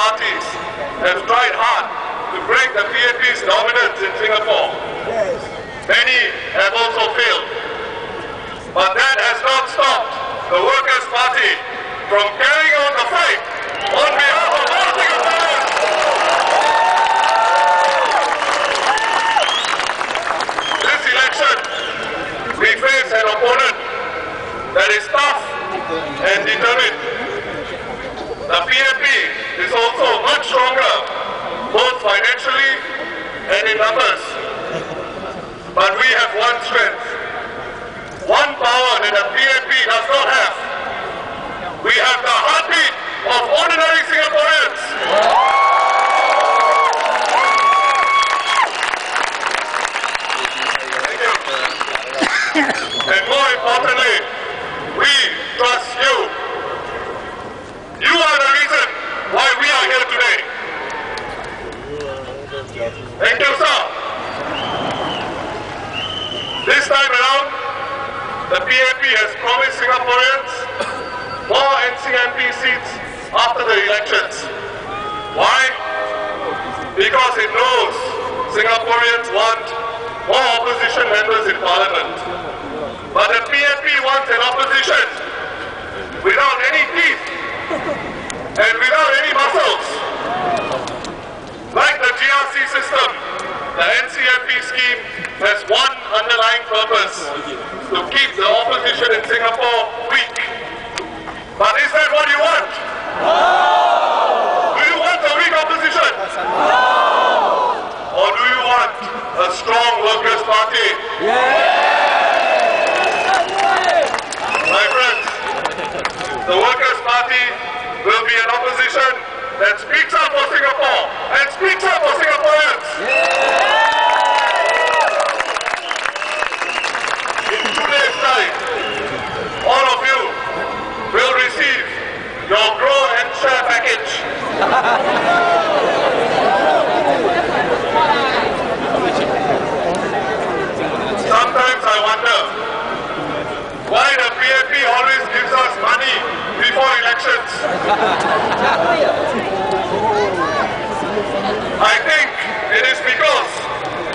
parties have tried hard to break the PAP's dominance in Singapore. Many have also failed. But that has not stopped the Workers' Party from carrying on the fight on behalf of all Singaporeans. This election, we face an opponent that is tough and determined. The PAP is also much stronger, both financially and in numbers. But we have one strength, one power that the PAP does not have. We have the heartbeat of ordinary Singaporeans. Thank you. And more importantly, we trust you. You are the reason why we are here today. Thank you, sir. This time around, the PAP has promised Singaporeans more NCMP seats after the elections. Why? Because it knows Singaporeans want more opposition members in Parliament. But the PAP wants an opposition without any teeth and without any muscles. Like the GRC system, the NCMP scheme has one underlying purpose: to keep the opposition in Singapore weak. But is that what you want? No! Do you want a weak opposition? No! Or do you want a strong Workers' Party? My friends, the Workers' Party will be an opposition that speaks up for Singapore and speaks up for Singaporeans. In 2 days' time, all of you will receive your grow and share package. Sometimes I wonder why the PAP always gives us money before elections. I think it is because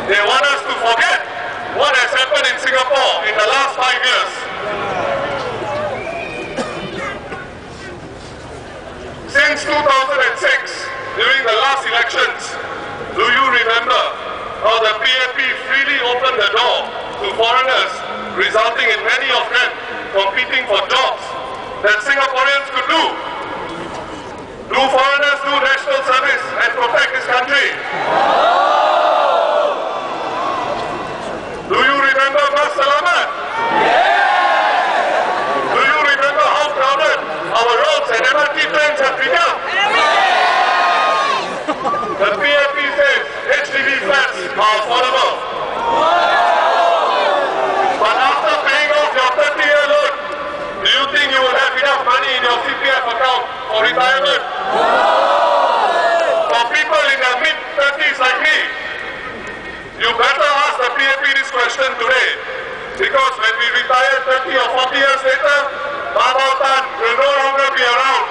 they want us to forget what has happened in Singapore in the last 5 years. Since 2006, during the last elections, do you remember how the PAP freely opened the door to foreigners, resulting in many of them competing for jobs that Singaporeans could do? Do foreigners do national service and protect this country? Do you remember Mas Selamat? Do you remember how crowded our roads and MRT trains have become? The PAP says HDB flats are affordable. But after paying off your 30-year loan, do you think you will have enough money in your CPF account for retirement? For people in their mid-30s like me, you better ask the PAP this question today. Because when we retire 30 or 40 years later, Baba Tan will no longer be around.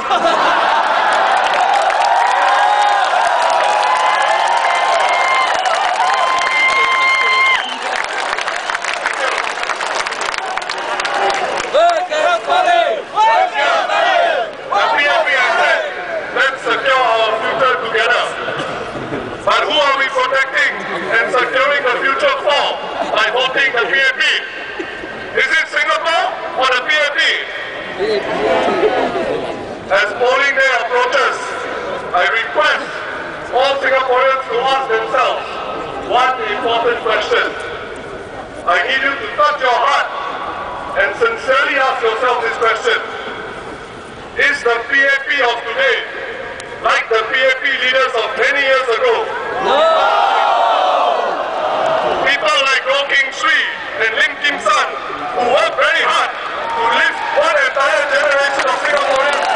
But who are we protecting and securing the future for by voting the PAP? Is it Singapore or the PAP? As polling day approaches, I request all Singaporeans to ask themselves one important question. I need you to touch your heart and sincerely ask yourself this question. Is the PAP of today like the PAP leaders of many years ago? No! People like Goh King Swee and Lim Kim San, who worked very hard to lift one entire generation of Singaporeans.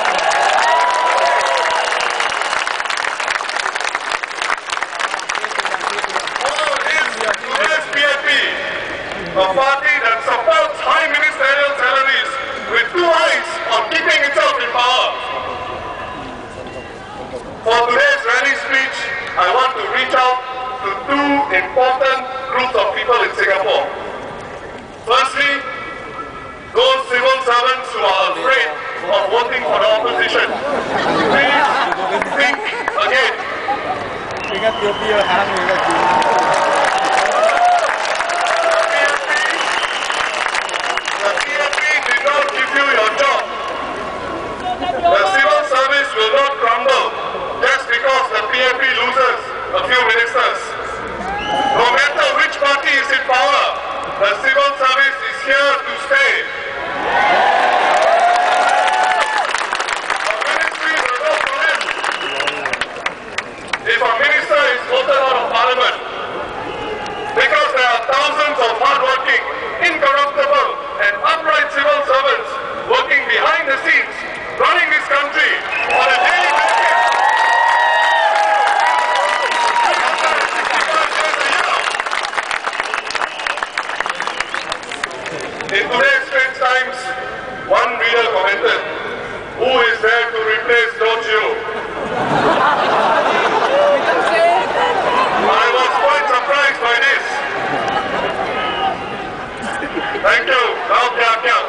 Or is today's PAP a party that supports high ministerial salaries with 2 eyes on keeping itself in power? For reach out to two important groups of people in Singapore. Firstly, those civil servants who are afraid of voting for the opposition. Please think again. The PFP did not give you your job. The civil service will not crumble just because the PFP loses a few ministers. No matter which party is in power, the civil service is here to stay. Our ministry will not collapse. If a minister is voted out of parliament, because there are thousands of hardworking, incorruptible and upright civil servants working behind the scenes, running this country on a daily basis. In today's strange times, one reader commented, "Who is there to replace Dojo?" I was quite surprised by this. Thank you. Now, Thia Khiang.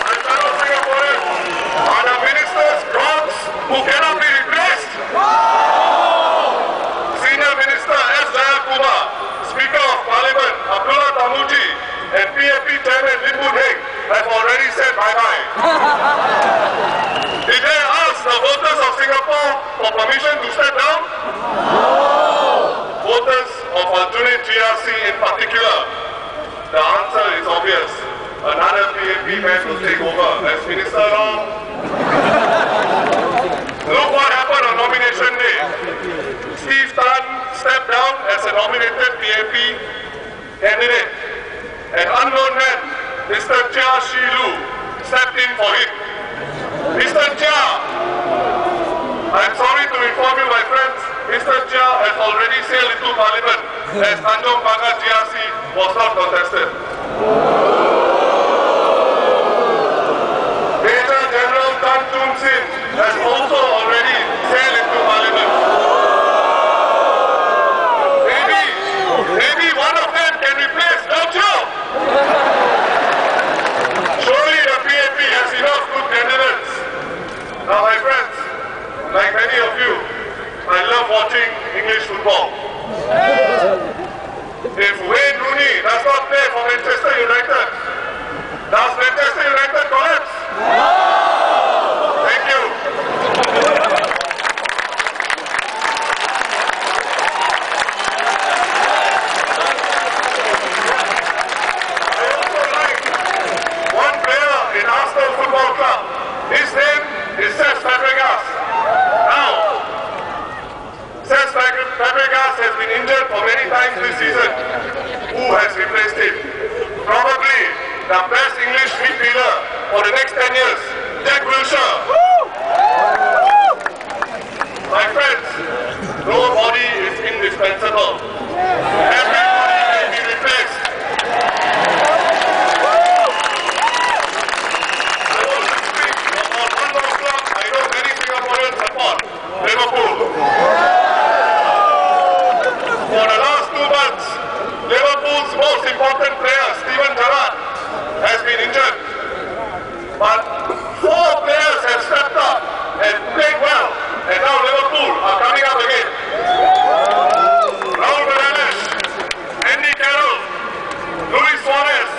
My fellow Singaporeans, are the ministers gods who cannot be replaced? Senior Minister S. Jayakumar, Speaker of Parliament Abdul and PFP Chairman Lim Swee Lian have already said bye-bye. Did they ask the voters of Singapore for permission to step down? No! Voters of Aljuned GRC in particular, the answer is obvious. Another PFP man will take over as Minister Long. Look what happened on nomination day. Steve Tan stepped down as a nominated PFP candidate. An unknown man, Mr. Chia Shi Lu, stepped in for him. Mr. Chia, I'm sorry to inform you, my friends, Mr. Chia has already sailed into Parliament as Tanjong Pagar GRC was not contested. Major General Tan Chun Sin has also already sailed into Parliament. Maybe one of them can replace Dojo. Surely the PAP has enough good candidates. Now, my friends, like many of you, I love watching English football. If Wayne Rooney does not play for Manchester United, does Manchester United collapse? No! Thank you. I also like one player in Arsenal Football Club. His name is Cesc Fabregas. Now, Cesc Fabregas has been injured for many times this season. Who has replaced him? Probably the best English midfielder for the next 10 years, Jack Wilshere. My friends, nobody is indispensable. Everybody can be replaced. I want to speak about one more club I know many Singaporeans support, Liverpool. For the last 2 months, Liverpool's most important player, Steven Gerrard, has been injured. But 4 players have stepped up and played well, and now Liverpool are coming up again. Raul Baranes, Andy Carroll, Luis Suarez,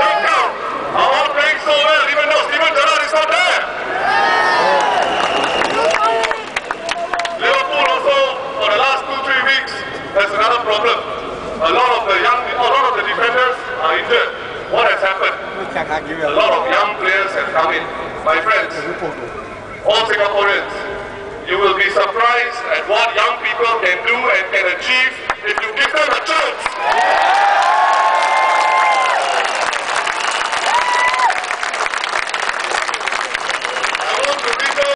Lacau are all playing so well, even though Steven Gerrard is not there. Liverpool also, for the last 2-3 weeks, has another problem. A lot of the defenders are injured. What has happened? A lot of young players have come in. My friends, all Singaporeans, you will be surprised at what young people can do and can achieve if you give them a chance.